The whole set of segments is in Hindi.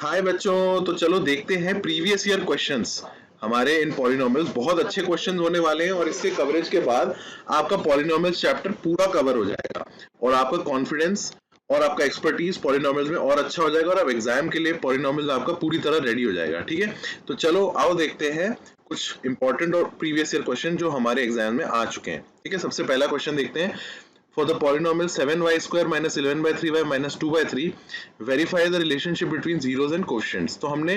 हाय बच्चों, तो चलो देखते हैं प्रीवियस ईयर क्वेश्चंस। हमारे इन पॉलिनोमियल्स बहुत अच्छे क्वेश्चंस होने वाले हैं और इसके कवरेज के बाद आपका पॉलिनोमियल्स चैप्टर पूरा कवर हो जाएगा और आपका कॉन्फिडेंस और आपका एक्सपर्टीज पॉलिनोमियल्स में और अच्छा हो जाएगा और अब एग्जाम के लिए पॉलिनोमियल्स आपका पूरी तरह रेडी हो जाएगा। ठीक है, तो चलो आओ देखते हैं कुछ इंपॉर्टेंट और प्रीवियस ईयर क्वेश्चन जो हमारे एग्जाम में आ चुके हैं। ठीक है, सबसे पहला क्वेश्चन देखते हैं। For the polynomial 7y square minus 11 by 3y minus 2 by 3, verify the relationship between zeros and quotients। तो हमने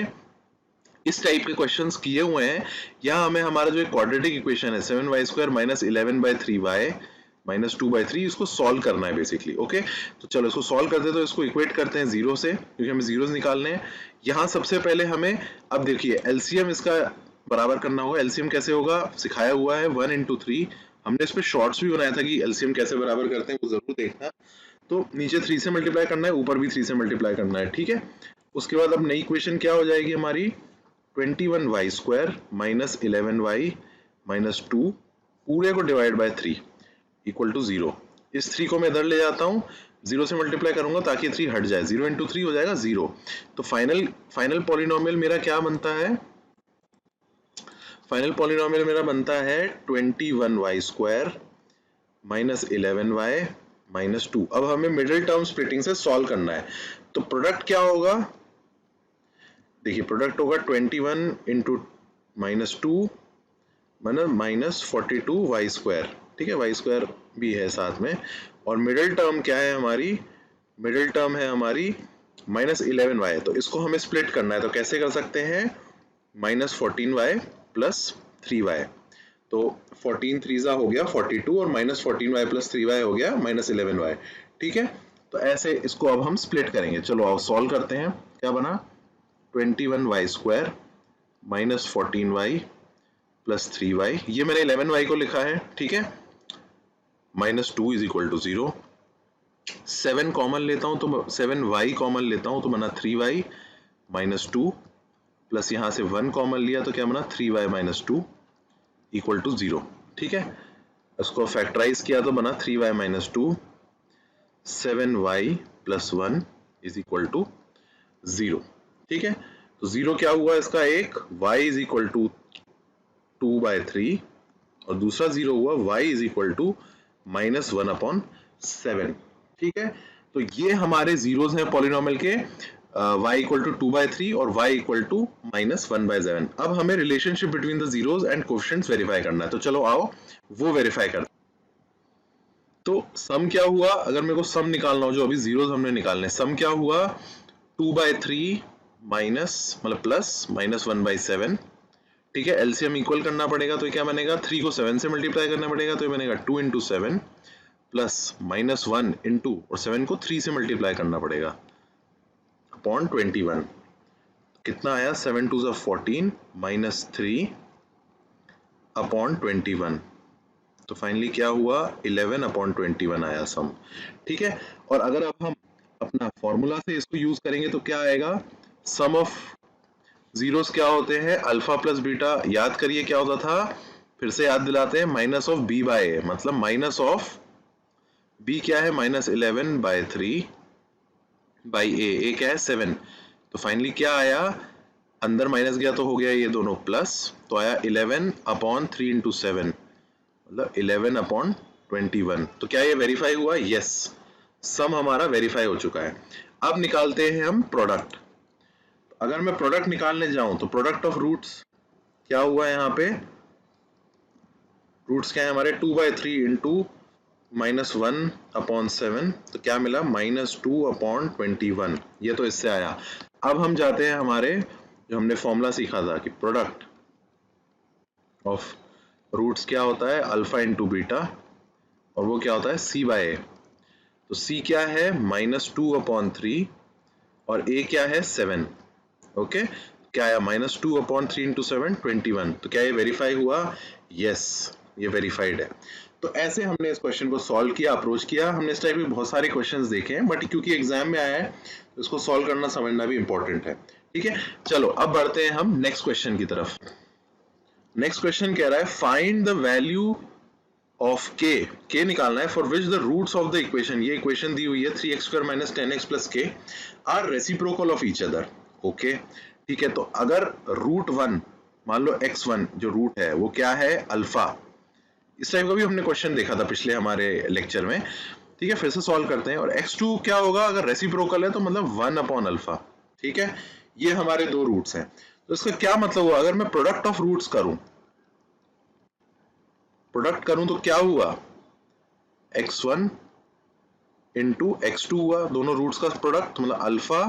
इस टाइप के क्वेश्चंस किए हुए हैं। यहाँ हमें हमारा जो एक क्वाड्रेटिक इक्वेशन है 7y square minus 11 by 3y minus 2 by 3 इसको सॉल्व करना है बेसिकली। ओके, तो चलो इसको सॉल्व करते हैं। तो इसको इक्वेट करते हैं जीरो से, क्योंकि हमें जीरोस निकालने हैं। यहाँ सबसे पहले हमें, अब देखिए एलसीएम इसका बराबर करना होगा। एलसीएम कैसे होगा सिखाया हुआ है 1 into 3। हमने इस पे शॉर्ट्स भी बनाया था कि एलसीएम कैसे बराबर करते हैं, वो जरूर देखना। तो नीचे 3 से मल्टीप्लाई करना है, ऊपर भी 3 से मल्टीप्लाई करना है। ठीक है, उसके बाद अब नई इक्वेशन क्या हो जाएगी हमारी 21y square minus 11y minus 2 पूरे को डिवाइड बाय 3 इक्वल टू 0। इस 3 को मैं इधर ले जाता हूँ, 0 से मल्टीप्लाई करूंगा ताकि 3 हट जाए। 0 into 3 हो जाएगा 0। तो फाइनल पॉलिनोमियल मेरा क्या बनता है? फाइनल पॉलिनोमियल मेरा बनता है 21y square minus 11y minus 2। अब हमें मिडिल टर्म स्प्लिटिंग से सॉल्व करना है। तो प्रोडक्ट क्या होगा? देखिए प्रोडक्ट होगा 21 into minus 2 minus 42y square. ठीक है, y स्क्वायर भी है साथ में। और मिडिल टर्म क्या है हमारी? मिडिल टर्म है हमारी माइनस 11y। तो इसको हमें स्प्लिट करना है। तो कैसे कर सकते हैं? Minus 14y plus 3y। तो 14 3 हो गया 42 और माइनस 14y प्लस 3y हो गया माइनस 11y। ठीक है, तो ऐसे इसको अब हम स्प्लिट करेंगे। चलो आओ सॉल्व करते हैं। क्या बना? 21y square minus 14y plus 3y। ये मैंने 11y को लिखा है। ठीक है, minus 2 is equal to 0। 7 common लेता हूं तो 7y कॉमन लेता हूं तो बना 3y माइनस 2 प्लस यहां से 1 कॉमन लिया तो क्या बना 3y माइनस 2 इक्वल टू 0। ठीक है, इसको फैक्टराइज किया तो बना 3y minus 2 7y plus 1 is equal to 0। ठीक है, तो 0 क्या हुआ इसका? एक y is equal to 2 by 3 और दूसरा 0 हुआ y is equal to minus 1 upon 7। ठीक है, तो ये हमारे जीरोस हैं पॉलिनोमियल के y इक्वल टू 2 by 3 और y equal to minus 1 by 7। अब हमें relationship between the zeros and coefficients verify करना है। तो चलो आओ वो वेरीफाई करते हैं। तो सम क्या हुआ? अगर मेरे को सम निकालना हो, जो अभी जीरोस हमने निकालने, सम क्या हुआ? 2 by 3 माइनस मतलब प्लस माइनस 1 by 7। ठीक है, एलसीएम इक्वल करना पड़ेगा। तो क्या बनेगा? 3 को 7 से मल्टीप्लाई करना पड़ेगा। तो ये बनेगा 2 into 7 प्लस माइनस 1 into और 7 को 3 से मल्टीप्लाई करना पड़ेगा अपॉन 21। कितना आया? 7 2 ज़ा 14 माइनस 3 अपॉन 21। तो फाइनली क्या हुआ? 11 अपॉन 21 आया सम। ठीक है, और अगर अब हम अपना फॉर्मूला से इसको यूज करेंगे तो क्या आएगा? सम ऑफ जीरोस क्या होते हैं? Alpha plus beta. याद करिए क्या होता था, फिर से याद दिलाते हैं। माइनस ऑफ बी बाय ए, मतलब माइनस ऑफ बी क्या है? माइनस 11 बाय 3 बाई ए क्या है? 7। तो फाइनली क्या आया? अंदर माइनस गया तो हो गया ये दोनों प्लस, तो आया 11 अपॉन 3 इंटू 7 मतलब 11 अपॉन 21। तो क्या ये वेरीफाई हुआ? यस, सम हमारा वेरीफाई हो चुका है। अब निकालते हैं हम प्रोडक्ट। अगर मैं प्रोडक्ट निकालने जाऊं तो प्रोडक्ट ऑफ रूट्स क्या हुआ यहाँ पे? रूट्स क्या है हमारे? 2 by 3 इंटू माइनस 1 अपॉन 7। तो क्या मिला? Minus 2 upon 21। ये तो इससे आया। अब हम जाते हैं हमारे जो हमने फॉर्मूला सीखा था कि प्रोडक्ट ऑफ रूट्स क्या होता है? अल्फा इंटू बीटा, और वो क्या होता है? सी बाय ए। तो सी क्या है? माइनस 2 अपॉन 3 और ए क्या है? 7। ओके, क्या आया? Minus 2 upon 3 into 7 21। तो क्या ये वेरीफाई हुआ? यस, ये वेरीफाइड है। तो ऐसे हमने इस क्वेश्चन को सॉल्व किया, अप्रोच किया। हमने इस टाइप के बहुत सारे क्वेश्चंस देखे हैं, बट क्योंकि एग्जाम में आया है तो इसको सॉल्व करना समझना भी इंपॉर्टेंट है। ठीक है, चलो अब बढ़ते हैं हम नेक्स्ट क्वेश्चन की तरफ। नेक्स्ट क्वेश्चन कह रहा है फाइंड द वैल्यू ऑफ के निकालना है for which the roots of the equation, ये इक्वेशन दी हुई है 3x² - 10x + k are reciprocal of each other. Okay ठीक है, तो अगर रूट 1 मान लो x1 जो रूट है वो क्या है अल्फा, इस टाइप का भी हमने क्वेश्चन देखा था पिछले हमारे लेक्चर में, ठीक है। फिर से सॉल्व करते हैं। और x2 क्या होगा, अगर रेसिप्रोकल है तो मतलब 1 अपॉन अल्फा, ठीक है। ये हमारे दो रूट्स हैं, तो इसका क्या मतलब हुआ, अगर मैं प्रोडक्ट ऑफ रूट्स करूं तो क्या हुआ, x1 इंटू x2 हुआ, दोनों रूट्स का प्रोडक्ट मतलब अल्फा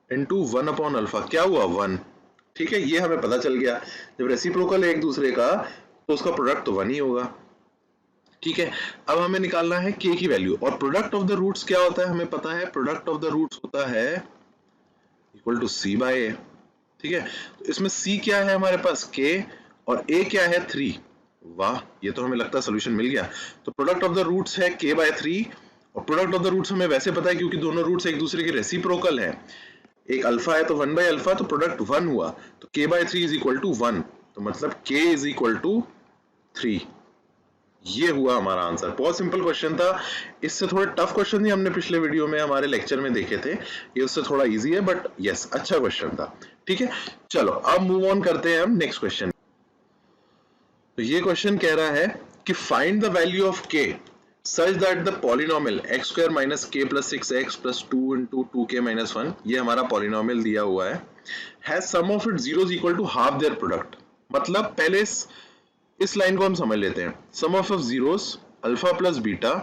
इंटू 1 अपॉन अल्फा, क्या हुआ 1, ठीक है। ये हमें पता चल गया, जब रेसिप्रोकल है एक दूसरे का तो उसका प्रोडक्ट तो 1 ही होगा, ठीक है। अब हमें निकालना है k की वैल्यू, और प्रोडक्ट ऑफ द रूट्स क्या होता है हमें पता है, प्रोडक्ट ऑफ द रूट्स होता है equal to c by a, ठीक है। तो इसमें c क्या है हमारे पास k और a क्या है 3, वाह ये तो हमें लगता है सोल्यूशन मिल गया। तो प्रोडक्ट ऑफ द रूट्स है k बाय 3, और प्रोडक्ट ऑफ द रूट्स हमें वैसे पता है क्योंकि दोनों रूट्स एक दूसरे के रेसिप्रोकल हैं, एक अल्फा है तो 1 बाय अल्फा, तो प्रोडक्ट 1 हुआ, तो k by 3 is equal to 1, तो मतलब k इज इक्वल टू 3। ये हुआ हमारा आंसर। बहुत सिंपल क्वेश्चन था, इससे थोड़े टफ क्वेश्चन ही हमने पिछले वीडियो में हमारे लेक्चर में देखे थे, ये उससे थोड़ा इजी है, बट यस अच्छा क्वेश्चन था, ठीक है। चलो अब मूव ऑन करते हैं हम नेक्स्ट क्वेश्चन। तो ये क्वेश्चन कह रहा है कि find the value of k such that the polynomial x square minus k plus 6x plus 2 into 2k minus 1, ये हमारा polynomial दिया हुआ है, has sum of its zeros equal to half their product। मतलब पहले इस लाइन को हम समझ लेते हैं, sum of zeros alpha plus beta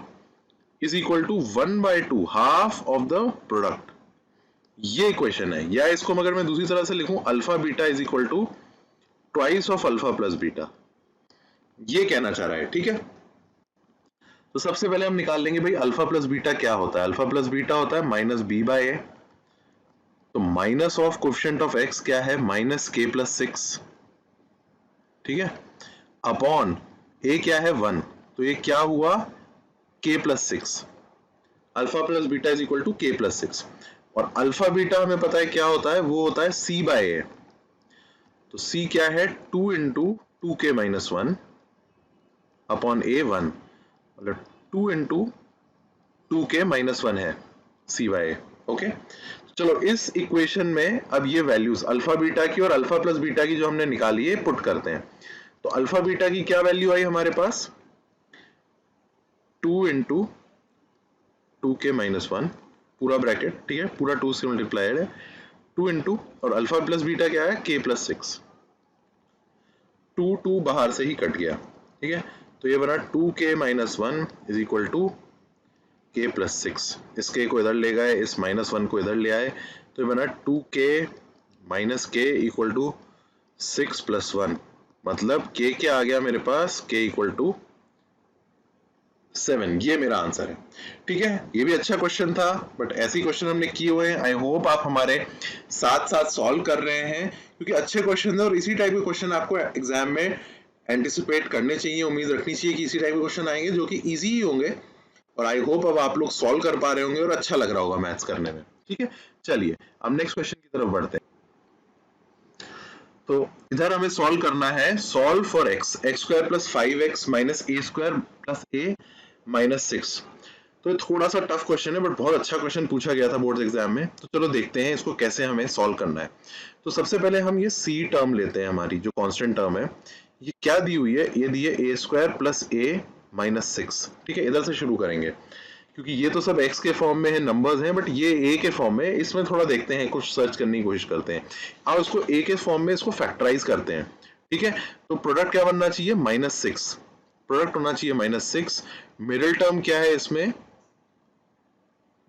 is equal to 1 by 2 half of the product, ये इक्वेशन है। या इसको अगर मैं दूसरी तरह से लिखूं, alpha beta is equal to twice of alpha plus beta, ये कहना चाह रहा है, ठीक है। तो सबसे पहले हम निकाल लेंगे भाई अल्फा प्लस बीटा क्या होता है, अल्फा प्लस बीटा होता है माइनस बी बाय ए, तो minus of coefficient of x क्या है माइनस के प्लस 6, ठीक है, अपॉन ए क्या है 1, तो ये क्या हुआ k plus 6, alpha plus beta is equal to k plus 6, और अल्फा बीटा हमें पता है क्या होता है, वो होता है सी बाय ए, तो सी क्या है 2 इंटू 2k माइनस 1 अपॉन ए 1, 2 इंटू 2k माइनस 1 है सी बाय, ओके। चलो इस इक्वेशन में अब ये वैल्यूज अल्फा बीटा की और अल्फा प्लस बीटा की जो हमने निकाली है पुट करते हैं। तो अल्फा बीटा की क्या वैल्यू आई हमारे पास 2 इंटू 2k माइनस 1 पूरा ब्रैकेट, ठीक है, पूरा 2 से मल्टीप्लाइड है, 2 इंटू और अल्फा प्लस बीटा क्या है k प्लस 6, 2 बाहर से ही कट गया, ठीक है। तो ये बना 2k minus 1 is equal to k plus 6, इस k को इधर ले गए, इस माइनस 1 को इधर ले आए, तो ये बना 2k minus k equal to 6 plus 1, मतलब k क्या आ गया मेरे पास, k इक्वल टू 7, ये मेरा आंसर है, ठीक है। ये भी अच्छा क्वेश्चन था, बट ऐसे क्वेश्चन हमने किए हुए हैं, आई होप आप हमारे साथ साथ सॉल्व कर रहे हैं, क्योंकि अच्छे क्वेश्चन है और इसी टाइप के क्वेश्चन आपको एग्जाम में एंटिसिपेट करने चाहिए, उम्मीद रखनी चाहिए कि इसी टाइप के क्वेश्चन आएंगे जो कि इजी ही होंगे, और आई होप अब आप लोग सॉल्व कर पा रहे होंगे और अच्छा लग रहा होगा मैथ्स करने में, ठीक है। चलिए अब नेक्स्ट क्वेश्चन की तरफ बढ़ते हैं। तो इधर हमें सॉल्व करना है, solve for x square plus 5x minus A square plus A minus 6। तो थोड़ा सा टफ क्वेश्चन है, बट बहुत अच्छा क्वेश्चन पूछा गया था बोर्ड एग्जाम में, तो चलो देखते हैं इसको कैसे हमें सॉल्व करना है। तो सबसे पहले हम ये c टर्म लेते हैं, हमारी जो कांस्टेंट टर्म है, ये क्या दी हुई है, ये दी है ए स्क्वायर प्लस ए माइनस 6, ठीक है। इधर से शुरू करेंगे क्योंकि ये तो सब x के फॉर्म में है, नंबर्स हैं, बट ये a के फॉर्म में, इसमें थोड़ा देखते हैं, कुछ सर्च करने की कोशिश करते हैं। अब इसको a के फॉर्म में इसको फैक्टराइज करते हैं, ठीक है। तो प्रोडक्ट क्या बनना चाहिए माइनस 6, प्रोडक्ट होना चाहिए माइनस 6, मिडिल टर्म क्या है इसमें,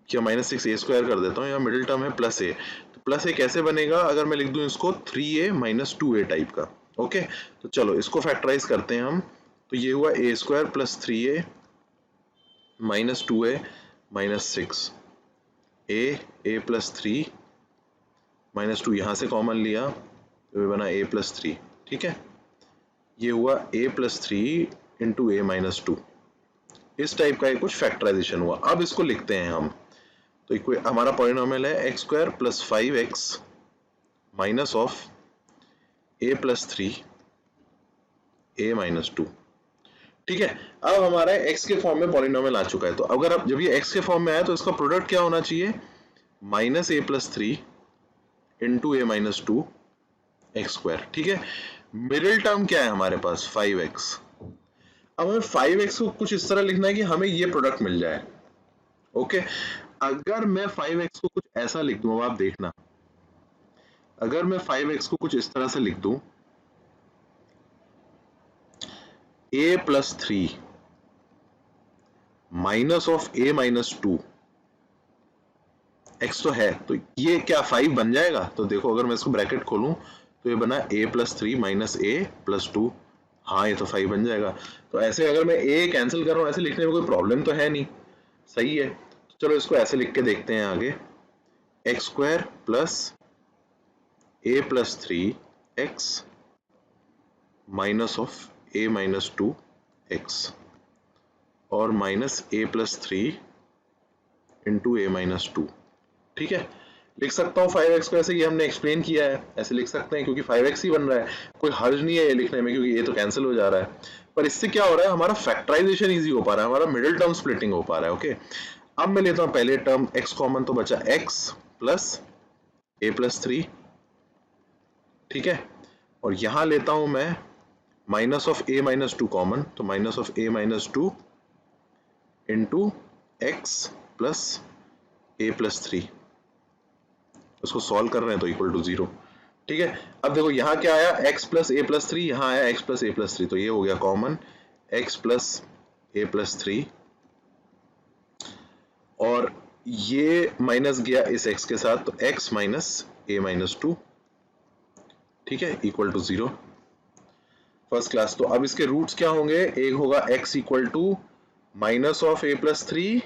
क्या माइनस 6 ए स्क्वायर कर देता हूँ, या मिडिल टर्म है प्लस ए, तो प्लस ए कैसे बनेगा, अगर मैं लिख दूं इसको 3a माइनस 2a टाइप का, ओके। तो चलो इसको फैक्टराइज करते हैं हम, तो ये हुआ a square plus 3a minus 2a minus 6, a plus 3 minus 2, यहाँ से कॉमन लिया तो ये बना a प्लस 3, ठीक है। ये हुआ a plus 3 into A minus 2, इस टाइप का कुछ फैक्टराइजेशन हुआ। अब इसको लिखते हैं हम, तो हमारा पॉलिनोमियल है x square plus 5x minus of a plus 3 a minus 2, ठीक है। अब हमारा x के फॉर्म में पॉलिनोमियल आ चुका है, तो अगर अब जब ये x के फॉर्म में आया तो इसका प्रोडक्ट क्या होना चाहिए minus a plus 3 into A minus 2 x square. ठीक है, मिडिल टर्म क्या है हमारे पास 5x। अब हमें 5x को कुछ इस तरह लिखना है कि हमें ये प्रोडक्ट मिल जाए। ओके, अगर मैं 5x को कुछ ऐसा लिख दूं, अब आप देखना, अगर मैं 5x को कुछ इस तरह से लिख दूं, a plus 3 minus of a minus 2 x तो है, तो ये क्या 5 बन जाएगा? तो देखो अगर मैं इसको ब्रैकेट खोलूं तो ये बना a plus 3 minus a plus 2, हाँ ये तो 5 बन जाएगा। तो ऐसे अगर मैं a कैंसिल कर रहा हूं, ऐसे लिखने में कोई प्रॉब्लम तो है नहीं, सही है। तो चलो इसको ऐसे लिख के देखते हैं आगे, x square plus a plus 3x minus of a minus 2x और minus a plus 3 into a minus 2। ठीक है, लिख सकता हूँ 5x को ऐसे, ये हमने एक्सप्लेन किया है, ऐसे लिख सकते हैं क्योंकि 5x ही बन रहा है, कोई हर्ज नहीं है ये लिखने में क्योंकि ये तो कैंसिल हो जा रहा है। पर इससे क्या हो रहा है, हमारा फैक्टराइजेशन इजी हो पा रहा है, हमारा मिडिल टर्म स्प्लिटिंग हो पा रहा है। ओके, अब मैं लेता हूँ पहले टर्म x कॉमन, तो बचा x प्लस a प्लस 3। ठीक है, और यहां लेता हूं मैं minus of a minus 2 common, तो minus of a minus 2 into x plus a plus 3। उसको सॉल्व कर रहे हैं तो इक्वल टू 0। ठीक है, अब देखो यहाँ क्या आया, x प्लस a प्लस 3, यहाँ आया x प्लस a प्लस 3, तो ये हो गया common x plus a plus 3, और ये माइनस गया इस x के साथ, तो x माइनस a माइनस 2, ठीक है, इक्वल टू 0। First class. तो अब इसके रूट्स क्या होंगे, एक होगा x equal to minus of a plus 3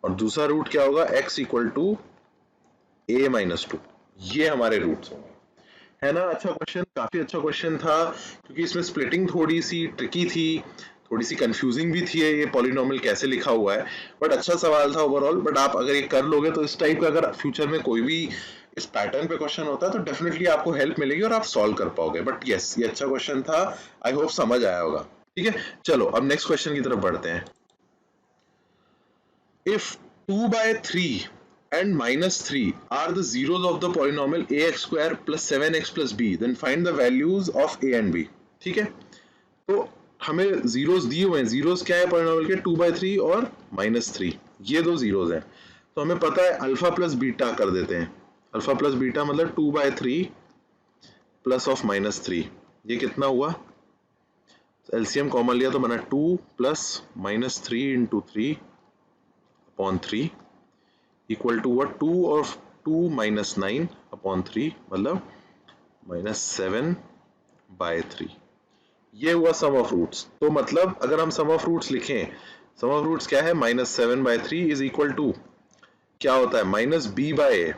और दूसरा रूट क्या होगा x equal to a minus 2। ये हमारे रूट्स होंगे, है ना। अच्छा क्वेश्चन, काफी अच्छा क्वेश्चन था क्योंकि इसमें स्प्लिटिंग थोड़ी सी ट्रिकी थी, थोड़ी सी कंफ्यूजिंग भी थी ये पॉलिनोमियल कैसे लिखा हुआ है, बट अच्छा सवाल था ओवरऑल। बट आप अगर ये कर लोगे तो इस टाइप का अगर फ्यूचर में कोई भी इस पैटर्न पे क्वेश्चन होता है तो डेफिनेटली आपको हेल्प मिलेगी और आप सॉल्व कर पाओगे। बट यस, ये अच्छा क्वेश्चन था, आई होप समझ आया होगा। ठीक है, चलो अब नेक्स्ट क्वेश्चन की तरफ बढ़ते हैं। If 2/3 and minus 3 are the zeros of the polynomial ax square plus 7x plus b, then find the values of a and b। ठीक है, तो हमें जीरोस दिए हुए हैं, जीरोस क्या है पॉलिनोमियल के, 2/3 और -3, ये दो जीरोस हैं। तो हमें पता है अल्फा प्लस बीटा कर देते हैं, अल्फा प्लस बीटा मतलब 2/3 प्लस ऑफ -3, ये कितना हुआ, एलसीएम कॉमन लिया तो बना 2 plus -3 into 3 upon 3 equal to what, 2 और 2 माइनस 9 अपॉन 3 मतलब -7/3। ये हुआ सम ऑफ रूट्स। तो मतलब अगर हम सम ऑफ रूट्स लिखें, सम ऑफ रूट्स क्या है, -7/3 इज इक्वल टू क्या होता है, -b/a।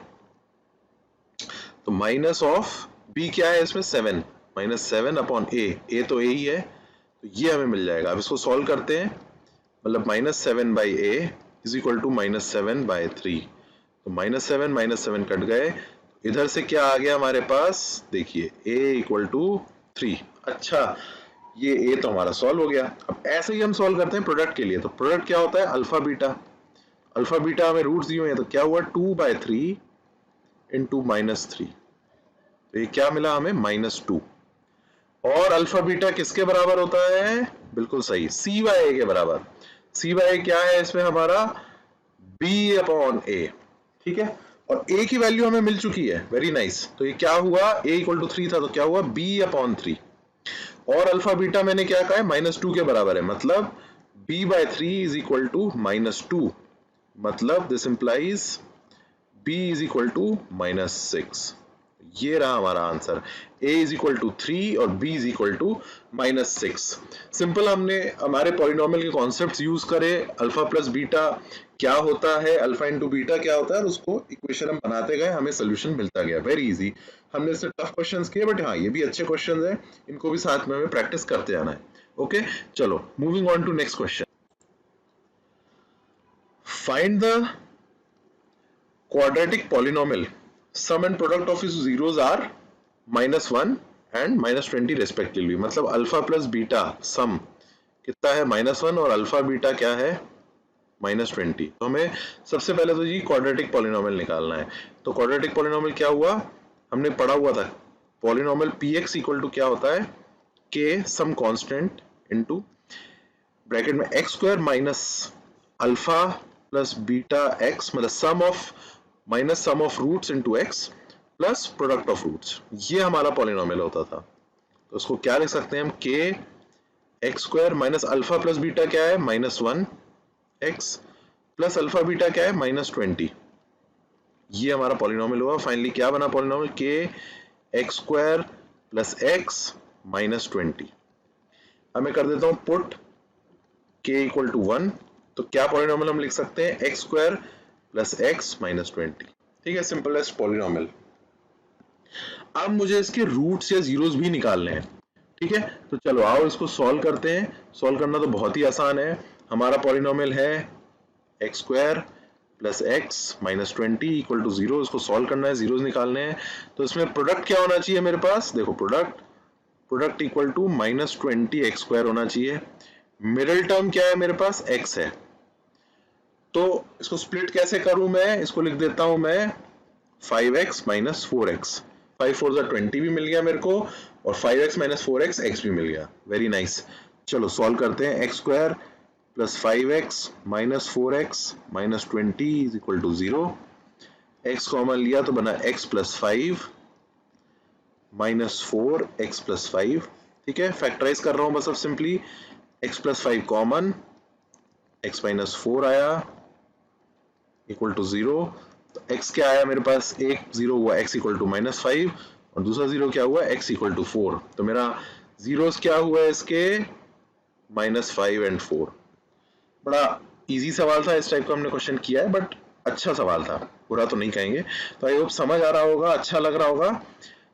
तो माइनस ऑफ b क्या है इसमें, 7, -7 अपॉन a तो a ही है, तो ये हमें मिल जाएगा। अब इसको सॉल्व करते हैं, मतलब -7/a इज इक्वल टू -7/3। तो -7 कट गए, इधर से क्या आ गया हमारे पास, देखिए a इक्वल टू 3। अच्छा, ये a तो हमारा सॉल्व हो गया। अब ऐसे ही हम सॉल्व करते हैं प्रोडक्ट के लिए। तो प्रोडक्ट क्या होता है, अल्फा बीटा। अल्फा बीटा हमें रूट्स दिए हुए हैं, तो क्या हुआ 2/3 इंटू -3, तो ये क्या मिला हमें, -2। और अल्फा बीटा किसके बराबर होता है, बिल्कुल सही, c/a के बराबर। c/a क्या है इसमें हमारा, b/a। ठीक है, और a की वैल्यू हमें मिल चुकी है, वेरी नाइस। तो ये क्या हुआ, a इक्वल टू 3 था, तो क्या हुआ b/3। और अल्फा बीटा मैंने क्या कहा है, -2 के बराबर है, मतलब b/3 इज इक्वल टू -2, मतलब this implies b is equal to -6। ये रहा हमारा answer, a is equal to 3 और b is equal to -6। Simple, हमने हमारे पॉलिनोमियल के कॉन्सेप्ट्स यूज करे, अल्फा प्लस बीटा क्या होता है, अल्फा इंटू बीटा क्या होता है, और उसको इक्वेशन हम बनाते गए, हमें सोल्यूशन मिलता गया, वेरी इजी। हमने इससे टफ क्वेश्चंस किए, बट हाँ ये भी अच्छे क्वेश्चंस हैं, इनको भी साथ में हमें प्रैक्टिस करते जाना है। ओके, चलो moving on to next question. Find the quadratic polynomial sum and product of its zeros are -1 and -20 respectively। मतलब अल्फा प्लस बीटा सम कितना है, -1, और अल्फा बीटा क्या है, -20। तो हमें सबसे पहले तो जी क्वाड्रेटिक पॉलिनोमियल निकालना है। तो क्वाड्रेटिक पॉलिनोमियल क्या हुआ, हमने पढ़ा हुआ था पॉलिनोमियल px इक्वल टू क्या होता है, k some constant into bracket में x square minus alpha plus beta x, मतलब sum of minus sum of roots into x plus product of roots. ये हमारा पॉलिनोमियल होता था। तो उसको क्या लिख सकते हैं हम, के x square minus alpha plus beta क्या है -1 एक्स प्लस अल्फा बीटा क्या है -20। ये हमारा पॉलिनोमियल हुआ। फाइनली क्या बना पॉलिनोमियल, के एक्स स्क्वायर प्लस एक्स -20। अब मैं कर देता हूं पुट k इक्वल टू 1। तो क्या पॉलिनोमियल हम लिख सकते हैं, एक्स स्क्वायर प्लस एक्स -20। ठीक है, सिंपलेस्ट पॉलिनोमियल। अब मुझे इसके रूट्स या जीरोस भी निकालने हैं। ठीक है, तो चलो आओ इसको सॉल्व करते हैं। सॉल्व करना तो बहुत ही आसान है। हमारा पॉलिनोमियल है x square plus x -20 equal to 0। इसको सॉल्व करना है, जीरोस निकालने हैं। तो इसमें प्रोडक्ट क्या होना चाहिए मेरे पास, देखो product equal to -20 x square होना चाहिए। मिडिल टर्म क्या है मेरे पास, x है। तो इसको स्प्लिट कैसे करूं मैं, इसको लिख देता हूं मैं 5x - 4x। 5 4 जा 20 भी मिल गया मेरे को, और 5x - 4x x भी मिल गया। Very nice. चलो सॉल्व करते हैं। X square plus 5x - 4x -20 is equal to 0। x common लिया तो बना x प्लस 5 -4 x प्लस 5। ठीक है, फैक्टराइज कर रहा हूं बस अब simply. x plus 5 common, x minus 4 आया इक्वल टू 0। तो x क्या आया मेरे पास, एक 0 हुआ, x इक्वल टू -5, और दूसरा 0 क्या हुआ, x इक्वल टू 4। तो मेरा जीरोस क्या हुआ है इसके, -5 एंड 4। बड़ा इजी सवाल था, इस टाइप का हमने क्वेश्चन किया है, बट अच्छा सवाल था, बुरा तो नहीं कहेंगे। तो आई होप समझ आ रहा होगा, अच्छा लग रहा होगा।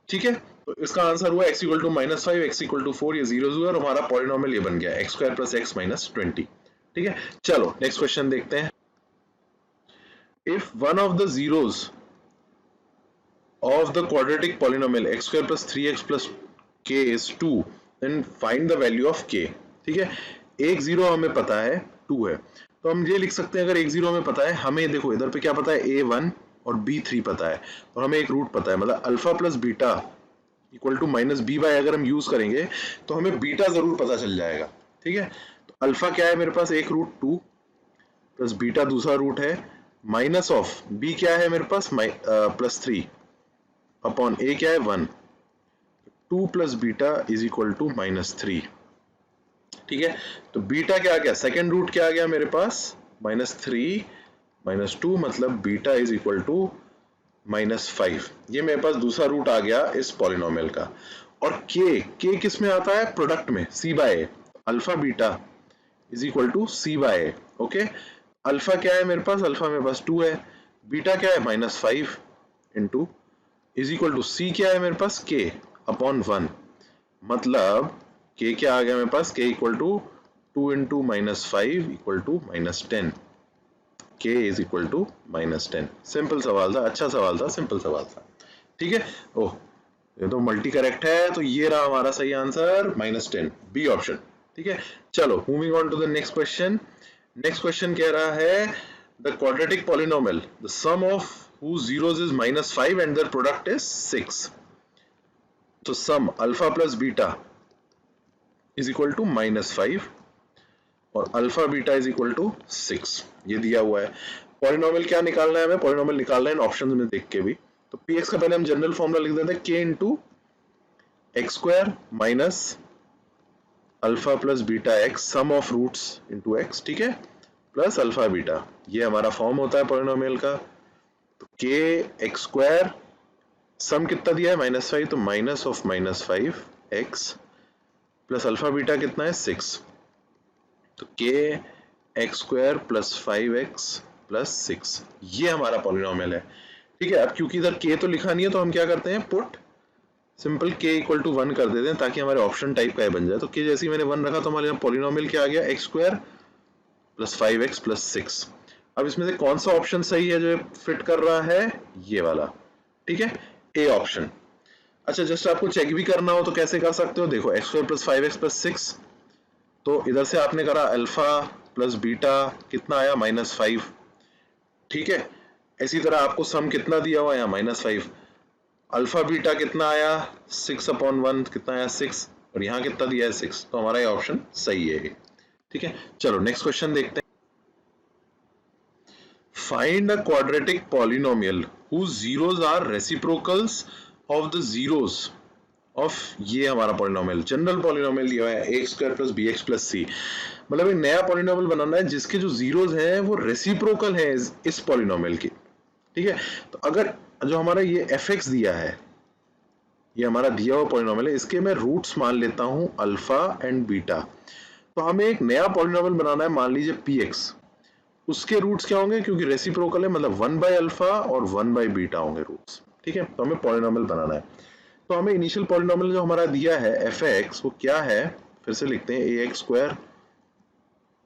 ठीक है, तो इसका आंसर हुआ x equal to -5, x equal to 4, ये जीरोस हुआ, और हमारा पॉलिनोमियल ये बन गया एक्स स्क्वायर प्लस एक्स -20। ठीक है, चलो नेक्स्ट क्वेश्चन देखते हैं। If one of the zeros of the quadratic polynomial x square plus 3x plus k is 2, then find the value of k। ठीक है, एक जीरो हमें पता है 2 है, तो हम ये लिख सकते हैं, अगर एक जीरो हमें पता है, हमें देखो इधर पे क्या पता है, a1 और b3 पता है, और हमें एक रूट पता है, मतलब alpha plus beta equal to -b by अगर हम यूज करेंगे तो हमें बीटा जरूर पता चल जाएगा। ठीक है, तो अल्फा क्या है मेरे पास, एक रूट 2 प्लस बीटा दूसरा रूट है, माइनस ऑफ b क्या है मेरे पास +3 अपॉन a क्या है 1। 2 plus beta is equal to -3। ठीक है, तो बीटा क्या आ गया, सेकेंड रूट क्या आ गया मेरे पास, -3 -2, मतलब बीटा इज इक्वल टू -5। ये मेरे पास दूसरा रूट आ गया इस पॉलिनोमियल का। और k किस में आता है, प्रोडक्ट में, c by a। Alpha beta is equal to c by a। Okay, alpha क्या है मेरे पास, अल्फा मेरे पास 2 है, बीटा क्या है -5 into is equal to c क्या है मेरे पास, k अपॉन 1, मतलब k क्या आ गया मेरे पास, k equal to 2 into -5 equal to -10। k is equal to -10। Simple सवाल था, अच्छा सवाल था, सिंपल सवाल था। ठीक है, ओह ये तो मल्टी करेक्ट है, तो ये रहा हमारा सही आंसर -10, बी ऑप्शन। ठीक है, चलो moving on to the next question. Next question कह रहा है the quadratic polynomial the sum of whose zeros is -5 and their product is 6। तो sum alpha plus beta is equal to -5 और alpha beta is equal to 6, ये दिया हुआ है। पॉलिनोमियल क्या निकालना है हमें, पॉलिनोमियल निकालना है इन ऑप्शंस में देख के भी। तो px का पहले हम जनरल फॉर्मूला लिख देते हैं, k into x square minus alpha plus beta x sum of roots into x. ठीक है, प्लस अल्फा बीटा, ये हमारा फॉर्म होता है पॉलिनोमियल का। तो k एक्स स्क्वायर सम कितना दिया है -5, तो minus of -5 x plus alpha beta कितना है 6, तो k x square plus 5x plus 6, ये हमारा पॉलिनोमियल है। ठीक है, अब क्योंकि इधर k तो लिखा नहीं है, तो हम क्या करते हैं, put simple k equal to 1 कर देते हैं, ताकि हमारे ऑप्शन टाइप का बन जाए। तो k जैसे ही मैंने 1 रखा तो हमारे पॉलिनोमियल क्या आ गया, x square plus 5x plus 6। अब इसमें से कौन सा ऑप्शन सही है जो फिट कर रहा है, ये वाला। ठीक है, ए ऑप्शन। अच्छा, जस्ट आपको चेक भी करना हो तो कैसे कर सकते हो, देखो x square plus 5x plus 6, तो इधर से आपने करा अल्फा प्लस बीटा कितना आया -5, ठीक है। इसी तरह आपको सम कितना दिया हुआ है यहाँ -5, अल्फा बीटा कितना आया 6/1, कितना आया 6, और यहाँ कितना दिया है 6, तो हमारा ये ऑप्शन सही है, ठीक है। चलो नेक्स्ट क्वेश्चन देखते हैं। Find a quadratic polynomial whose zeros are reciprocals of the zeros of, ये हमारा पॉलिनोमियल जनरल पॉलिनोमियल दिया है a² + bx + c, मतलब एक नया पॉलिनोमियल बनाना है जिसके जो जीरोस हैं वो रेसिप्रोकल है इस पॉलिनोमियल की, ठीक है। तो अगर जो हमारा ये fx दिया है, ये हमारा दिया हुआ पॉलिनोमियल है, इसके मैं रूट्स मान लेता हूं अल्फा एंड बीटा। तो हमें एक नया पॉलिनोमियल बनाना है, मान लीजिए px, उसके रूट्स क्या होंगे, क्योंकि रेसिप्रोकल है मतलब 1/अल्फा और 1/बीटा होंगे रूट्स, ठीक है। तो हमें पॉलिनोमियल बनाना है, तो हमें इनिशियल पॉलिनोमियल जो हमारा दिया है fx, वो क्या है, फिर से लिखते हैं ax²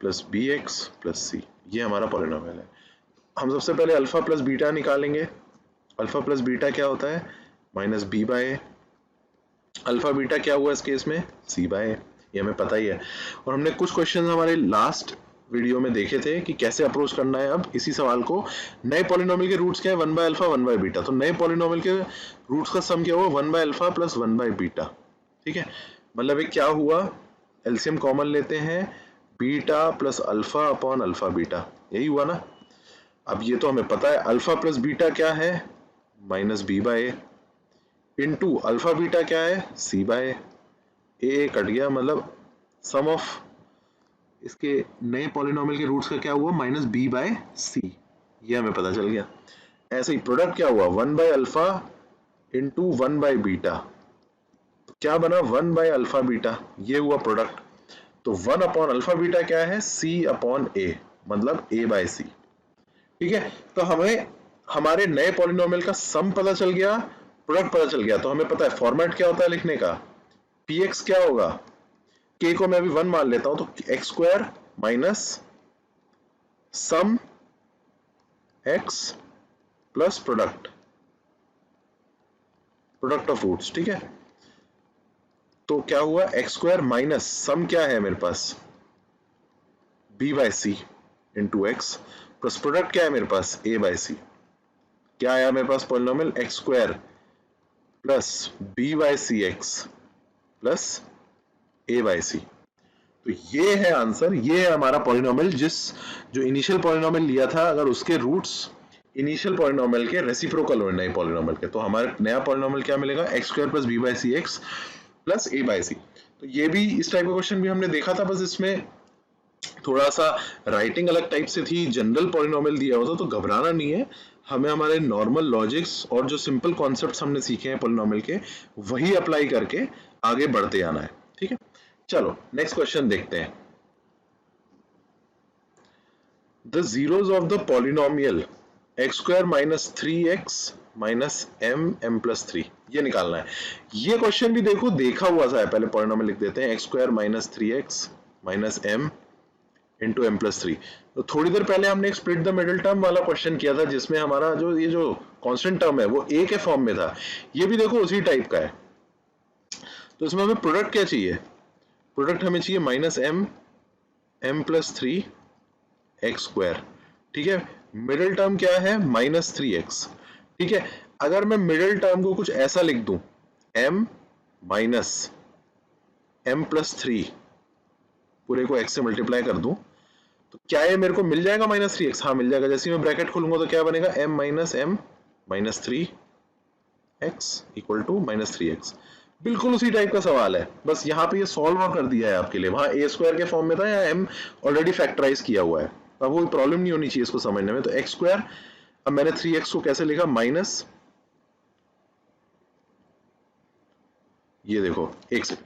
+ bx + c, ये हमारा पॉलिनोमियल है। हम सबसे पहले अल्फा प्लस बीटा निकालेंगे। अल्फा प्लस बीटा क्या होता है, -b/a। अल्फा बीटा क्या हुआ इस केस में, c/a, ये हमें पता ही है। और हमने कुछ क्वेश्चन हमारे लास्ट वीडियो में देखे थे कि कैसे अप्रोच करना है अब इसी सवाल को। नए पॉलिनोमियल के रूट्स क्या है, 1/अल्फा 1/बीटा, तो नए पॉलिनोमियल के रूट्स का सम क्या हुआ, 1/अल्फा + 1/बीटा, ठीक है। मतलब ये क्या हुआ, एलसीएम कॉमन लेते हैं, beta + alpha upon alpha beta, यही हुआ ना। अब ये तो हमें पता है अल्फा प्लस बीटा क्या है, -b/a, इनटू अल्फा बीटा क्या है, c/a, a कट गया, मतलब सम ऑफ इसके नए पॉलिनोमियल के रूट्स का क्या हुआ, -b/c, ये हमें पता चल गया। ऐसे ही प्रोडक्ट क्या हुआ, 1/अल्फा इंटू 1/बीटा, क्या बना 1/अल्फा बीटा, ये हुआ प्रोडक्ट। तो 1/अल्फा बीटा क्या है, c/a, मतलब a/c, ठीक है। तो हमें हमारे नए पॉलिनोमियल का सम पता चल गया, प्रोडक्ट पता चल गया। तो हमें पता है फॉर्मेट क्या होता है लिखने का, px क्या होगा, k को मैं अभी 1 मान लेता हूं, तो x² minus sum x plus product of roots, ठीक है। तो क्या हुआ, x² माइनस सम क्या है मेरे पास, b/c into x, plus product क्या है मेरे पास, a/c। क्या आया मेरे पास polynomial, x² plus b/cx plus a/c। तो ये है आंसर, ये है हमारा पॉलिनोमियल, जो इनिशियल पॉलिनोमियल लिया था, अगर उसके रूट्स इनिशियल पॉलिनोमियल के रेसिप्रोकल हो नए पॉलिनोमियल के, तो हमारा नया पॉलिनोमियल क्या मिलेगा, x² plus b/cx plus a/c। तो ये भी इस टाइप का क्वेश्चन भी हमने देखा था, बस इसमें थोड़ा सा राइटिंग अलग टाइप से थी, जनरल पॉलिनोमियल दिया होता, तो घबराना नहीं है। हमें हमारे नॉर्मल लॉजिक्स और जो सिंपल कॉन्सेप्ट्स हमने सीखे हैं पॉलिनोमियल के, वही अप्लाई करके आगे बढ़ते आना है, ठीक है। चलो नेक्स्ट क्वेश्चन देखते हैं। The zeros of the polynomial x² - 3x - m + 3, ये निकालना है। ये क्वेश्चन भी देखो देखा हुआ सा है, पहले पॉलिनोमियल लिख देते हैं, x² - 3x - m into m + 3। तो थोड़ी देर पहले हमने एक स्प्लिट द मिडिल टर्म वाला क्वेश्चन किया था, जिसमें हमारा ये जो कांस्टेंट टर्म है वो a के फॉर्म में था। ये भी देखो उसी टाइप का है। तो इसमें हमें प्रोडक्ट क्या चाहिए, प्रोडक्ट हमें चाहिए -m + 3x², ठीक है। मिडिल टर्म क्या है, -3x, ठीक है। अगर मैं मिडिल टर्म को कुछ ऐसा लिख दूं, m - m + 3, पूरे को x से मल्टीप्लाई कर दूं, तो क्या ये मेरे को मिल जाएगा -3x, हाँ मिल जाएगा। जैसे मैं ब्रैकेट खोलूंगा तो क्या बनेगा, m - m - 3x = -3x। बिल्कुल उसी टाइप का सवाल है, बस यहाँ पे ये सॉल्व और कर दिया है आपके लिए। वहां a² के फॉर्म में था, या m ऑलरेडी फैक्टराइज किया हुआ है, अब वो प्रॉब्लम नहीं होनी चाहिए इसको समझने में। तो x², अब मैंने 3x को कैसे लिखा, माइनस, ये देखो एक से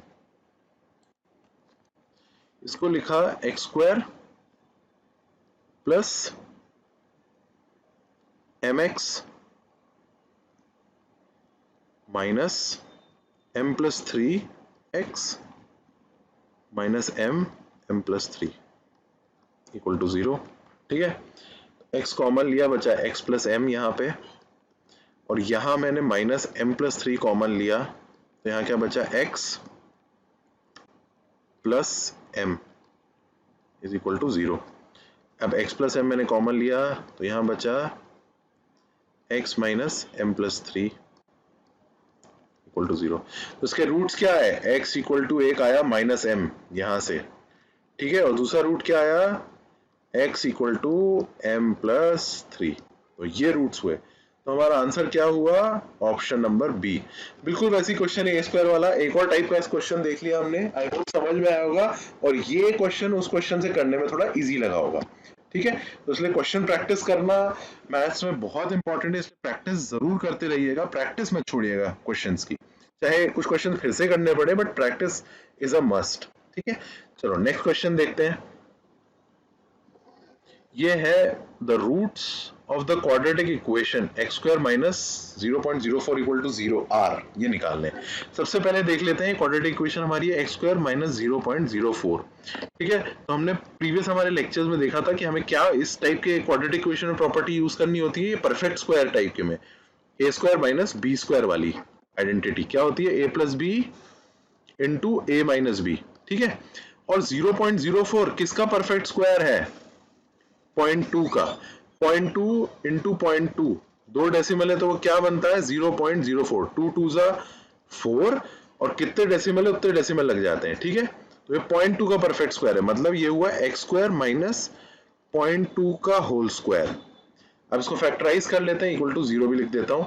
इसको लिखा x² plus mx minus m + 3x minus m + 3 = 0, ठीक है। x कॉमन लिया, बचा x + m यहाँ पे, और यहाँ मैंने -m + 3 कॉमन लिया, तो यहाँ क्या बचा, x + m, is equal to 0। अब x प्लस एम मैंने कॉमन लिया तो यहां बचा x minus m plus 3 equal to 0। तो इसके रूट्स क्या है, x इक्वल टू एक आया माइनस एम यहां से, ठीक है, और दूसरा रूट क्या आया x equal to m plus 3। तो ये रूट्स हुए, तो हमारा आंसर क्या हुआ, ऑप्शन नंबर बी। बिल्कुल वैसी क्वेश्चन है ए स्क्वायर वाला। एक और टाइप का इस क्वेश्चन देख लिया हमने, आई होप समझ में आया होगा, और ये क्वेश्चन उस क्वेश्चन से करने में थोड़ा इजी लगा होगा, ठीक है। तो इसलिए क्वेश्चन प्रैक्टिस करना मैथ्स में बहुत इंपॉर्टेंट है, इसलिए प्रैक्टिस जरूर करते रहिएगा, प्रैक्टिस मत छोड़िएगा क्वेश्चंस की, चाहे कुछ क्वेश्चन फिर से करने पड़े, but practice is a must, ठीक है। चलो नेक्स्ट क्वेश्चन देखते हैं। ये है the roots of the quadratic equation x square minus 0.04 equal to 0 r, ये निकालने। सबसे पहले देख लेते हैं क्वाड्रेटिक इक्वेशन हमारी है x स्क्वायर माइनस 0.04, ठीक है। तो हमने प्रीवियस हमारे लेक्चर्स में देखा था कि हमें क्या इस टाइप के क्वाड्रेटिक इक्वेशन में प्रॉपर्टी यूज करनी होती है, परफेक्ट स्क्वायर टाइप के में a square minus b square वाली आइडेंटिटी क्या होती है, a plus b into a minus b, ठीक है। और 0.04 किसका परफेक्ट स्क्वायर है, 0.2 का, 0.2 इंटू 0.2 दो डेसिमल है तो वो क्या बनता है 0.04, 2 2 जा 4 और कितने डेसिमल है उतने डेसिमल लग जाते हैं, ठीक है। तो ये 0.2 का परफेक्ट स्क्वायर है, मतलब ये हुआ x स्क्वायर माइनस 0.2 का होल स्क्वायर। अब इसको फैक्टराइज कर लेते हैं, इक्वल टू 0 भी लिख देता हूं।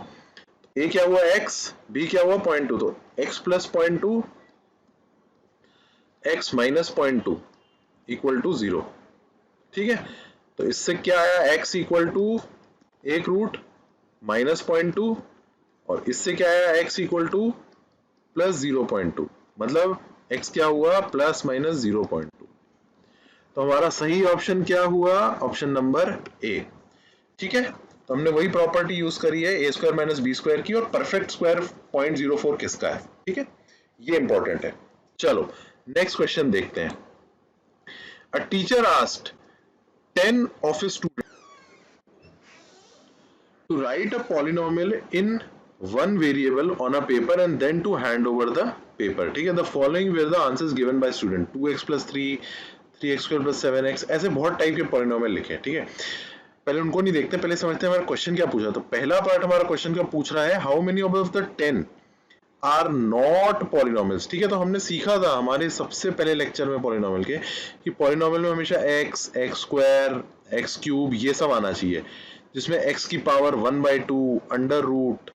a क्या हुआ x, b क्या हुआ 0.2, तो x plus 0.2 x minus 0.2 equal to 0, ठीक है। तो इससे क्या आया, x इक्वल टू एक रूट माइनस 0.2 और इससे क्या आया x इक्वल टू प्लस 0.2, मतलब x क्या हुआ प्लस माइनस 0.2। तो हमारा सही ऑप्शन क्या हुआ, ऑप्शन नंबर ए, ठीक है। तो हमने वही प्रॉपर्टी यूज करी है ए स्क्वायर माइनस बी स्क्वायर की, और परफेक्ट स्क्वायर 0.04 किसका है, ठीक है, ये इंपॉर्टेंट है। चलो नेक्स्ट क्वेश्चन देखते हैं। A teacher asked 10 of his students to write a polynomial in one variable on a paper and then to hand over the paper, ठीक है। The following were the answers given by student, 2x plus 3, 3x square plus 7x, ऐसे बहुत टाइप के polynomial लिखे, ठीक है। पहले उनको नहीं देखते, पहले समझते हैं हमारा क्वेश्चन क्या पूछा। तो पहला पार्ट हमारा क्वेश्चन का पूछ रहा है how many of the 10 are not polynomials, ठीक है। तो हमने सीखा था हमारे सबसे पहले लेक्चर में पॉलिनोमियल के कि पॉलिनोमियल में हमेशा x, x square, x cube ये सब आना चाहिए, जिसमें x की पावर 1/2, अंडर रूट